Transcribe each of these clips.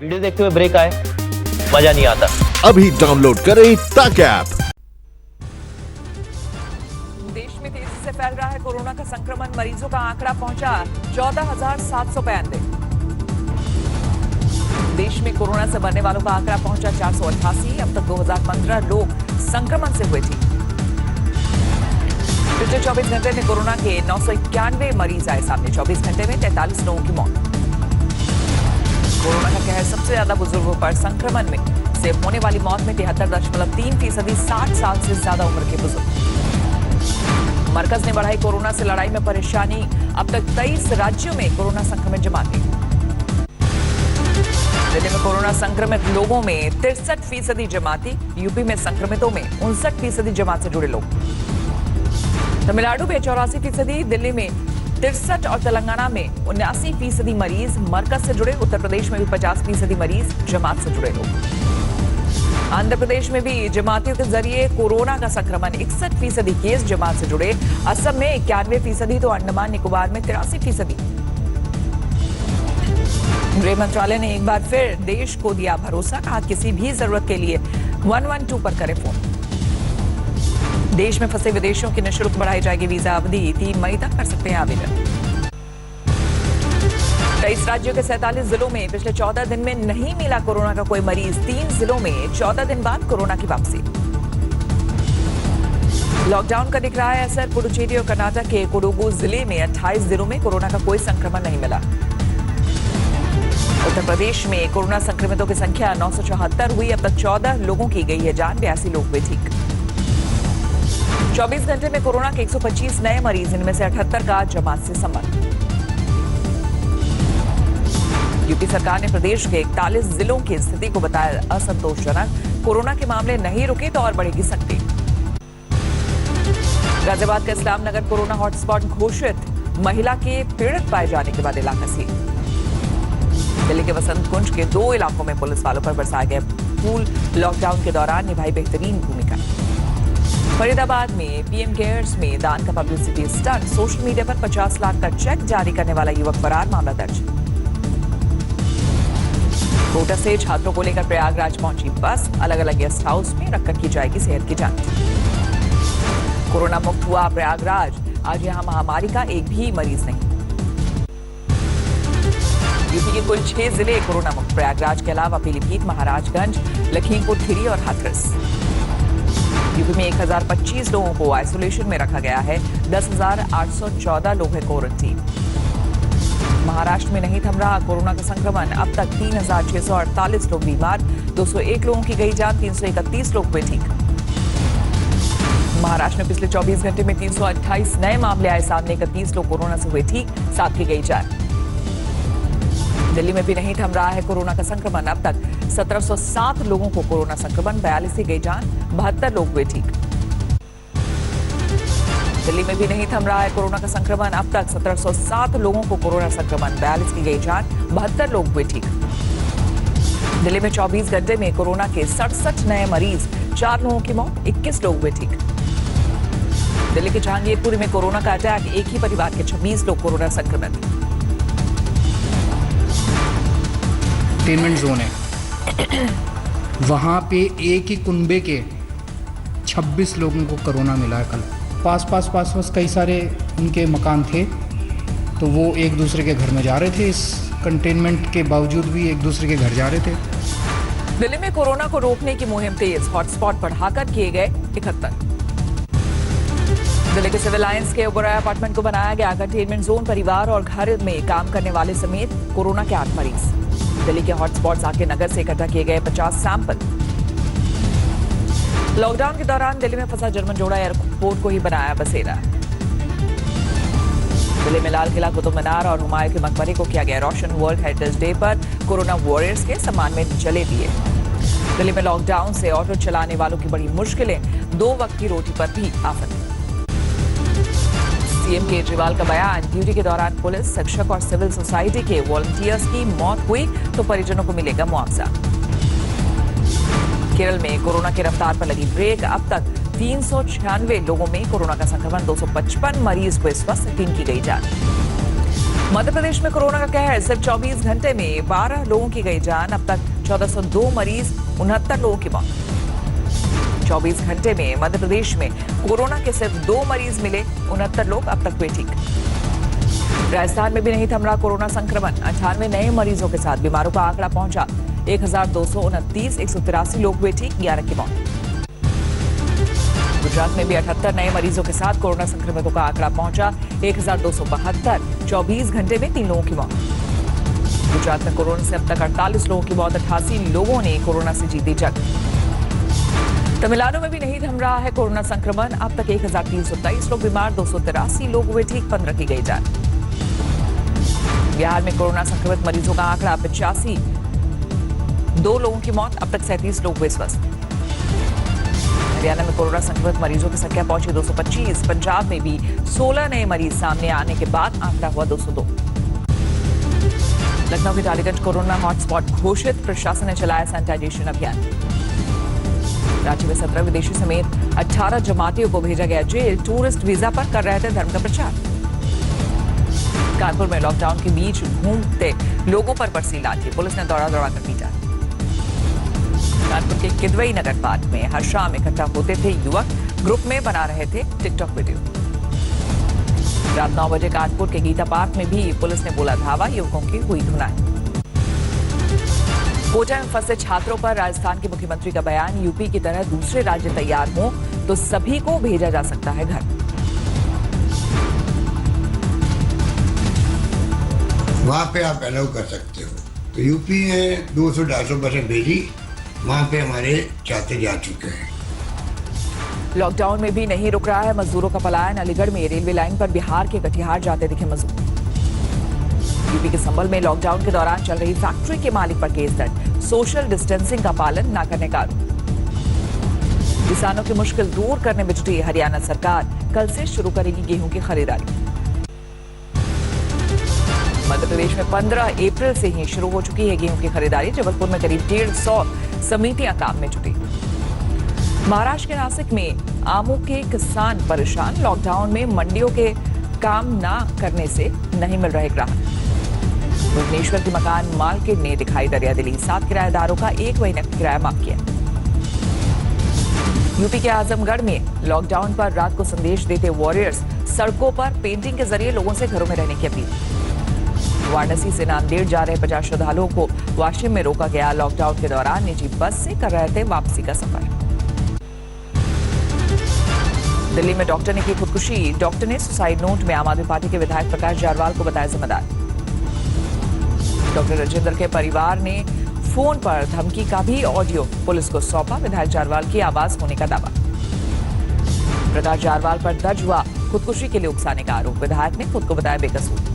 Video देखते हुए break आए, मजा नहीं आता। अभी डाउनलोड करें तक ऐप। देश में तेजी से फैल रहा है कोरोना का संक्रमण। मरीजों का आंकड़ा पहुंचा 14,792। देश में कोरोना से मरने वालों का आंकड़ा पहुंचा 488। अब तक 2015 लोग संक्रमण से हुए थे। पिछले 24 घंटे में कोरोना के 991 मरीज आए सामने। 24 घंटे में 43 लोगों की मौत। कोरोना का कहर सबसे ज्यादा बुजुर्गों पर। संक्रमण में से होने वाली मौत में 73.3% 60 साल से ज्यादा उम्र के बुजुर्ग। मरकज ने बढ़ाई कोरोना से लड़ाई में परेशानी। अब तक 23 राज्यों में कोरोना संक्रमित जमाती। दिल्ली में कोरोना संक्रमित लोगों में 63% जमाती। यूपी में संक्रमितों में 59% जमात से जुड़े लोग। तमिलनाडु में 84%, दिल्ली में 63 और तेलंगाना में 79% मरीज मरकज से जुड़े। उत्तर प्रदेश में भी 50% मरीज जमात से जुड़े लोग। आंध्र प्रदेश में भी जमातियों के जरिए कोरोना का संक्रमण। 61% केस जमात से जुड़े। असम में 91%, तो अंडमान निकोबार में 83%। गृह मंत्रालय ने एक बार फिर देश को दिया भरोसा। कहा किसी भी जरूरत के लिए 112 पर करें फोन। देश में फंसे विदेशियों की निःशुल्क बढ़ाई जाएगी वीजा अवधि। 3 मई तक कर सकते हैं आवेदन। 23 राज्यों के 47 जिलों में पिछले 14 दिन में नहीं मिला कोरोना का कोई मरीज। 3 जिलों में 14 दिन बाद कोरोना की वापसी। लॉकडाउन का दिख रहा है असर। पुडुचेरी और कर्नाटक के कोडुगु जिले में 28 दिनों में कोरोना का कोई संक्रमण नहीं मिला। उत्तर प्रदेश में कोरोना संक्रमितों की संख्या 974 हुई। अब तक 14 लोगों की गई है जान। 82 लोग हुए ठीक। 24 घंटे में कोरोना के 125 नए मरीज, इनमें से 78 का जमात से संबंध। यूपी सरकार ने प्रदेश के 41 जिलों की स्थिति को बताया असंतोषजनक। कोरोना के मामले नहीं रुके तो और बढ़ेगी सख्ती। गाजियाबाद का इस्लाम नगर कोरोना हॉटस्पॉट घोषित। महिला के पीड़ित पाए जाने के बाद इलाका सील। दिल्ली के वसंत कुंज के 2 इलाकों में पुलिस वालों पर बरसाए गए फूल। लॉकडाउन के दौरान निभाई बेहतरीन भूमिका। फरीदाबाद में पीएम केयर्स में दान का पब्लिसिटी स्टंट। सोशल मीडिया पर 50 लाख का चेक जारी करने वाला युवक फरार, मामला दर्ज। कोटा से छात्रों को लेकर प्रयागराज पहुंची बस। अलग अलग गेस्ट हाउस में रखकर की जाएगी सेहत की जांच। कोरोना मुक्त हुआ प्रयागराज। आज यहां महामारी का एक भी मरीज नहीं। यूपी के कुल 6 जिले कोरोना मुक्त। प्रयागराज के अलावा पीलीभीत, महाराजगंज, लखीमपुर खीरी और हाथरस। यूपी में 1025 लोगों को आइसोलेशन में रखा गया है। 10,814 लोग हैं क्वारंटीन। महाराष्ट्र में नहीं थम रहा कोरोना का संक्रमण। अब तक 3,648 लोग बीमार। 201 लोगों की गई जान। 331 लोग हुए ठीक। महाराष्ट्र में पिछले 24 घंटे में 328 नए मामले आए सामने। 31 लोग कोरोना से हुए ठीक, 7 की गई जान। दिल्ली में भी नहीं थम रहा है कोरोना का संक्रमण। अब तक 1707 लोगों को कोरोना संक्रमण। 42 की गई जान। 72 लोग हुए ठीक। दिल्ली में भी नहीं थम रहा है कोरोना का संक्रमण। अब तक 1707 लोगों को कोरोना संक्रमण। 42 की गई जान। 72 लोग हुए ठीक। दिल्ली में 24 घंटे में कोरोना के 67 नए मरीज। 4 लोगों की मौत। 21 लोग हुए ठीक। दिल्ली के जहांगीरपुर में कोरोना का अटैक। एक ही परिवार के 26 लोग कोरोना संक्रमित। कंटेनमेंट जोन है, वहाँ पे एक ही कुनबे के 26 लोगों को कोरोना मिला है कल। पास कई सारे उनके मकान थे, तो वो एक दूसरे के घर में जा रहे थे। इस कंटेनमेंट के बावजूद भी एक दूसरे के घर जा रहे थे। दिल्ली में कोरोना को रोकने की मुहिम तेज। हॉटस्पॉट बढ़ाकर किए गए 71। दिल्ली के सिविल लाइंस के ओबराय अपार्टमेंट को बनाया गया कंटेनमेंट जोन। परिवार और घर में काम करने वाले समेत कोरोना के 8 मरीज। दिल्ली के हॉटस्पॉट आके नगर से इकट्ठा किए गए 50 सैंपल। लॉकडाउन के दौरान दिल्ली में फंसा जर्मन जोड़ा एयरपोर्ट को ही बनाया बसेरा। दिल्ली में लाल किला, कुतुब मीनार और हुमायूं के मकबरे को किया गया रोशन। वर्ल्ड हेरिटेज डे पर कोरोना वॉरियर्स के सम्मान में जले दिए। दिल्ली में लॉकडाउन से ऑटो चलाने वालों की बड़ी मुश्किलें। 2 वक्त की रोटी पर भी आफत। सीएम केजरीवाल का बयान। ड्यूटी के दौरान पुलिस, शिक्षक और सिविल सोसाइटी के वॉलंटियर्स की मौत हुई तो परिजनों को मिलेगा मुआवजा। केरल में कोरोना की रफ्तार पर लगी ब्रेक। अब तक 396 लोगों में कोरोना का संक्रमण। 255 मरीज हुए स्वस्थ। 3 की गई जान। मध्य प्रदेश में कोरोना का कहर, सिर्फ 24 घंटे में 12 लोगों की गई जान। अब तक 1402 मरीज, 69 लोगों की मौत। 24 घंटे में मध्य प्रदेश में कोरोना के सिर्फ 2 मरीज मिले, 69 लोग अब तक हुए ठीक। राजस्थान में भी नहीं थम रहा कोरोना संक्रमण, 98 नए मरीजों के साथ बीमारों का आंकड़ा पहुंचा 1229, 183 लोग हुए ठीक, 11 की मौत। गुजरात में भी 78 नए मरीजों के साथ कोरोना संक्रमितों का आंकड़ा पहुंचा 1272, 24 घंटे में 3 लोगों की मौत। गुजरात में कोरोना से अब तक 48 लोगों की मौत, 88 लोगों ने कोरोना से जीती जंग। तमिलनाडु में भी नहीं थम रहा है कोरोना संक्रमण, अब तक 1323 लोग बीमार, 283 लोग हुए ठीक, 15 की गई जान। बिहार में कोरोना संक्रमित मरीजों का आंकड़ा 85, 2 लोगों की मौत, अब तक 37 लोग हुए स्वस्थ। हरियाणा में कोरोना संक्रमित मरीजों की संख्या पहुंची 225। पंजाब में भी 16 नए मरीज सामने आने के बाद आंकड़ा हुआ 202। लखनऊ के डालीगंज कोरोना हॉटस्पॉट घोषित, प्रशासन ने चलाया सैनिटाइजेशन अभियान। रांची में 17 विदेशी समेत 18 जमातियों को भेजा गया जेल, टूरिस्ट वीजा पर कर रहे थे धर्म का प्रचार। कानपुर में लॉकडाउन के बीच घूमते लोगों पर बरसी लाठी, पुलिस ने दौड़ा कर पीटा। कानपुर के किदवई नगर पार्क में हर शाम इकट्ठा होते थे युवक, ग्रुप में बना रहे थे टिकटॉक वीडियो। रात 9 बजे कानपुर के गीता पार्क में भी पुलिस ने बोला धावा, युवकों की हुई धुनाई। कोटा में फंसे छात्रों पर राजस्थान के मुख्यमंत्री का बयान, यूपी की तरह दूसरे राज्य तैयार हों तो सभी को भेजा जा सकता है घर। वहाँ पे आप अलाउ कर सकते हो। तो यूपी में 200-250 बसें भेजी, वहाँ पे हमारे छात्र जा चुके हैं। लॉकडाउन में भी नहीं रुक रहा है मजदूरों का पलायन, अलीगढ़ में रेलवे लाइन पर बिहार के कटिहार जाते दिखे मजदूर। यूपी के संभल में लॉकडाउन के दौरान चल रही फैक्ट्री के मालिक पर केस दर्ज, सोशल डिस्टेंसिंग का पालन न करने का आरोप। किसानों की मुश्किल दूर करने में जुटी हरियाणा सरकार, कल से शुरू करेगी गेहूं की खरीदारी। मध्य प्रदेश में 15 अप्रैल से ही शुरू हो चुकी है गेहूं की खरीदारी, जबलपुर में करीब 150 समितियां काम में जुटी। महाराष्ट्र के नासिक में आमों के किसान परेशान, लॉकडाउन में मंडियों के काम ना करने से नहीं मिल रहे ग्राहक। भुवनेश्वर के मकान मालकिन ने दिखाई दरियादिली, 7 किराएदारों का 1 महीने का किराया माफ किया। यूपी के आजमगढ़ में लॉकडाउन पर रात को संदेश देते वॉरियर्स, सड़कों पर पेंटिंग के जरिए लोगों से घरों में रहने की अपील। वाराणसी से नांदेड़ जा रहे 50 श्रद्धालुओं को वाशिम में रोका गया, लॉकडाउन के दौरान निजी बस से कर रहे थे वापसी का सफर। दिल्ली में डॉक्टर ने की खुदकुशी, डॉक्टर ने सुसाइड नोट में आम आदमी पार्टी के विधायक प्रकाश जारवाल को बताया जिम्मेदार। डॉक्टर राजेंद्र के परिवार ने फोन पर धमकी का भी ऑडियो पुलिस को सौंपा, विधायक जारवाल की आवाज होने का दावा। प्रकाश जारवाल पर दर्ज हुआ खुदकुशी के लिए उकसाने का आरोप, विधायक ने खुद को बताया बेकसूर।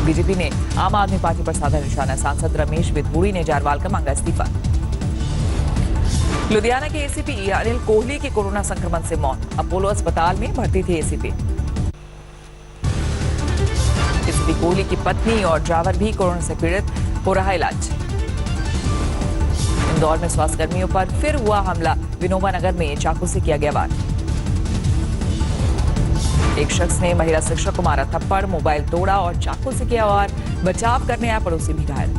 बीजेपी ने आम आदमी पार्टी पर साधा निशाना, सांसद रमेश बिधूड़ी ने जारवाल का मांगा इस्तीफा। लुधियाना के एसीपी अनिल कोहली की कोरोना संक्रमण से मौत, अपोलो अस्पताल में भर्ती थे एसीपी। एसीपी कोहली की पत्नी और ड्राइवर भी कोरोना से पीड़ित, हो रहा इलाज। इंदौर में स्वास्थ्यकर्मियों पर फिर हुआ हमला, विनोबा नगर में चाकू से किया गया वार। एक शख्स ने महिला शिक्षक को मारा थप्पड़, मोबाइल तोड़ा और चाकू से किया वार, बचाव करने आया पड़ोसी भी घायल।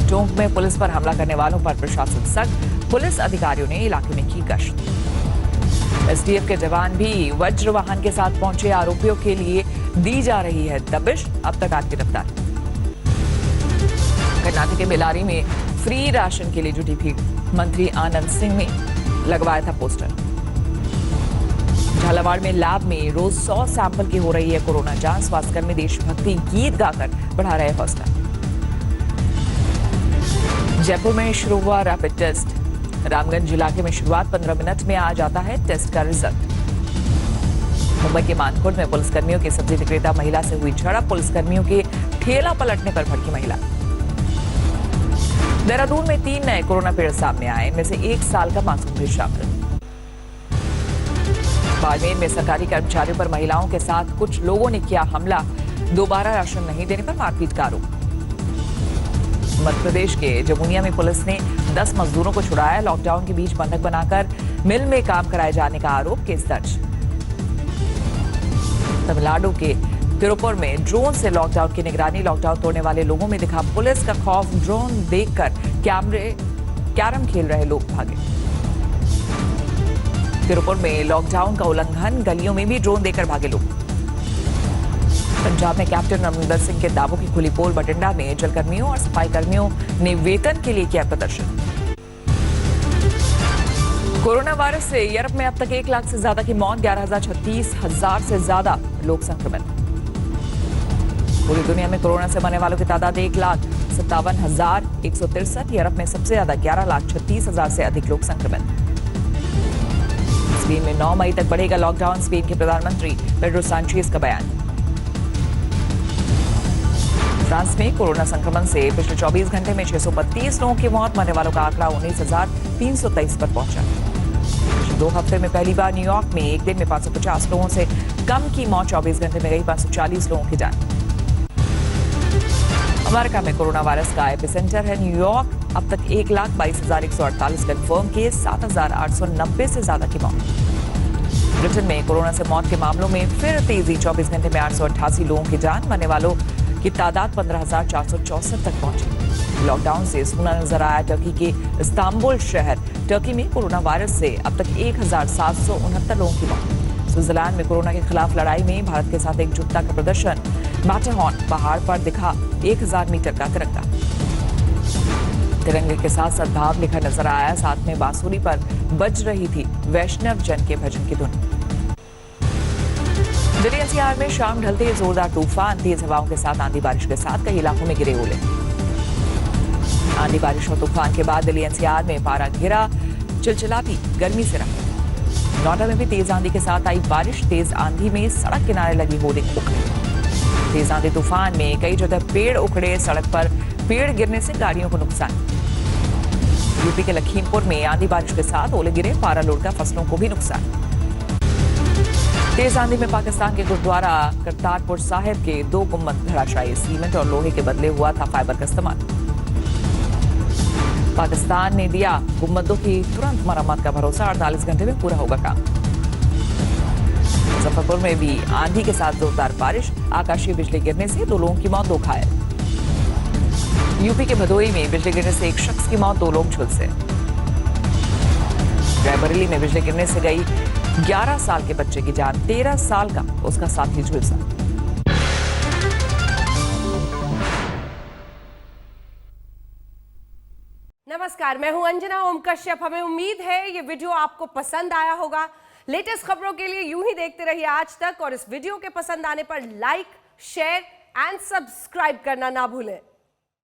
टोंक में पुलिस पर हमला करने वालों पर प्रशासन सख्त, पुलिस अधिकारियों ने इलाके में की गश्त। एसटीएफ के जवान भी वज्र वाहन के साथ पहुंचे, आरोपियों के लिए दी जा रही है दबिश, अब तक 8 गिरफ्तार। कर्नाटक के बेलारी में फ्री राशन के लिए जुटी भीड़, मंत्री आनंद सिंह ने लगवाया था पोस्टर। झालावाड़ में लैब में रोज 100 सैंपल की हो रही है कोरोना जांच, स्वास्थ्यकर्मी देशभक्ति गीत गाकर बढ़ा रहे हौसला। जयपुर में शुरू हुआ रैपिड टेस्ट, रामगंज इलाके में शुरुआत, 15 मिनट में आ जाता है टेस्ट का रिजल्ट। मुंबई के मानखुर्द में पुलिसकर्मियों की सब्जी विक्रेता महिला से हुई झड़प, पुलिसकर्मियों के ठेला पलटने पर भड़की महिला। देहरादून में 3 नए कोरोना पीड़ित सामने आए, इनमें से 1 साल का मासूम भी शामिल। बाड़मेर में सरकारी कर्मचारियों पर महिलाओं के साथ कुछ लोगों ने किया हमला, दोबारा राशन नहीं देने पर मारपीट का आरोप। मध्य प्रदेश के जमुनिया में पुलिस ने 10 मजदूरों को छुड़ाया, लॉकडाउन के बीच बंधक बनाकर मिल में काम कराए जाने का आरोप, केस दर्ज। तमिलनाडु के तिरुपुर में ड्रोन से लॉकडाउन की निगरानी, लॉकडाउन तोड़ने वाले लोगों में दिखा पुलिस का खौफ, ड्रोन देखकर कैरम खेल रहे लोग भागे। तिरुपुर में लॉकडाउन का उल्लंघन, गलियों में भी ड्रोन देकर भागे लोग। पंजाब में कैप्टन अमरिंदर सिंह के दावों की खुली पोल, बठिंडा में जलकर्मियों और सफाई कर्मियों ने वेतन के लिए किया प्रदर्शन। कोरोना वायरस से यूरोप में अब तक 1 लाख से ज्यादा की मौत, 36,000 से ज्यादा लोग संक्रमित। पूरी दुनिया में कोरोना से मरने वालों की तादाद 1,57,163। यूरोप में सबसे ज्यादा 11,36,000 से अधिक लोग संक्रमित। स्पेन में 9 मई तक बढ़ेगा लॉकडाउन, स्पेन के प्रधानमंत्री पेड्रो सांचेज का बयान। फ्रांस में कोरोना संक्रमण से पिछले 24 घंटे में 632 लोगों की मौत, मरने वालों का आंकड़ा 19,323 पर पहुंचा। 2 हफ्ते में पहली बार न्यूयॉर्क में एक दिन में 550 लोगों से कम की मौत, 24 घंटे में गई 540 लोगों की जान। अमेरिका में कोरोना वायरस का एपिसेंटर है न्यूयॉर्क। अब तक 1,22,148 कंफर्म केस, 7,890 से ज्यादा की मौत। ब्रिटेन में कोरोना से मौत के मामलों में फिर तेजी, 24 घंटे में 888 लोगों की जान, मरने वालों की तादाद 15,464 तक पहुंची। लॉकडाउन से सूना नजर आया टर्की के इस्तांबुल शहर। टर्की में कोरोना वायरस से अब तक 1,769 लोगों की मौत। स्विट्जरलैंड में कोरोना के खिलाफ लड़ाई में भारत के साथ एकजुटता का प्रदर्शन। मैटरहॉर्न पहाड़ पर दिखा 1,000 मीटर का तिरंगा। तिरंगे के साथ सद्भाव लिखा नजर आया, साथ में बांसुरी पर बज रही थी वैष्णव जन के भजन की धुन। दिल्ली एनसीआर में शाम ढलते जोरदार तूफान, तेज हवाओं के साथ आंधी बारिश के साथ कई इलाकों में गिरे ओले। आंधी बारिश और तूफान के बाद दिल्ली एनसीआर में पारा गिरा, चिलचिलाती गर्मी से राहत। नोएडा में भी तेज आंधी के साथ आई बारिश, तेज आंधी में सड़क किनारे लगी होर्डिंग उखड़ी। तेज आंधी तूफान में कई जगह पेड़ उखड़े, सड़क पर पेड़ गिरने से गाड़ियों को नुकसान। यूपी के लखीमपुर में आंधी बारिश के साथ ओले गिरे, पारा लुढ़का, फसलों को भी नुकसान। तेज आंधी में पाकिस्तान के गुरुद्वारा करतारपुर साहिब के 2 गुंबद धराशायी, सीमेंट और लोहे के बदले हुआ था फाइबर का इस्तेमाल। पाकिस्तान ने दिया गुंबदों की तुरंत मरम्मत का भरोसा, 48 घंटे में पूरा होगा काम। मुजफ्फरपुर में भी आंधी के साथ जोरदार बारिश, आकाशीय बिजली गिरने से 2 लोगों की मौत, 2 घायल। यूपी के भदोही में बिजली गिरने से 1 शख्स की मौत, 2 लोग झुलसे। रायबरेली में बिजली गिरने से गई 11 साल के बच्चे की जान, 13 साल का उसका साथी झुलसा। नमस्कार, मैं हूं अंजना ओम कश्यप। हमें उम्मीद है ये वीडियो आपको पसंद आया होगा। लेटेस्ट खबरों के लिए यूं ही देखते रहिए आज तक, और इस वीडियो के पसंद आने पर लाइक, शेयर एंड सब्सक्राइब करना ना भूलें।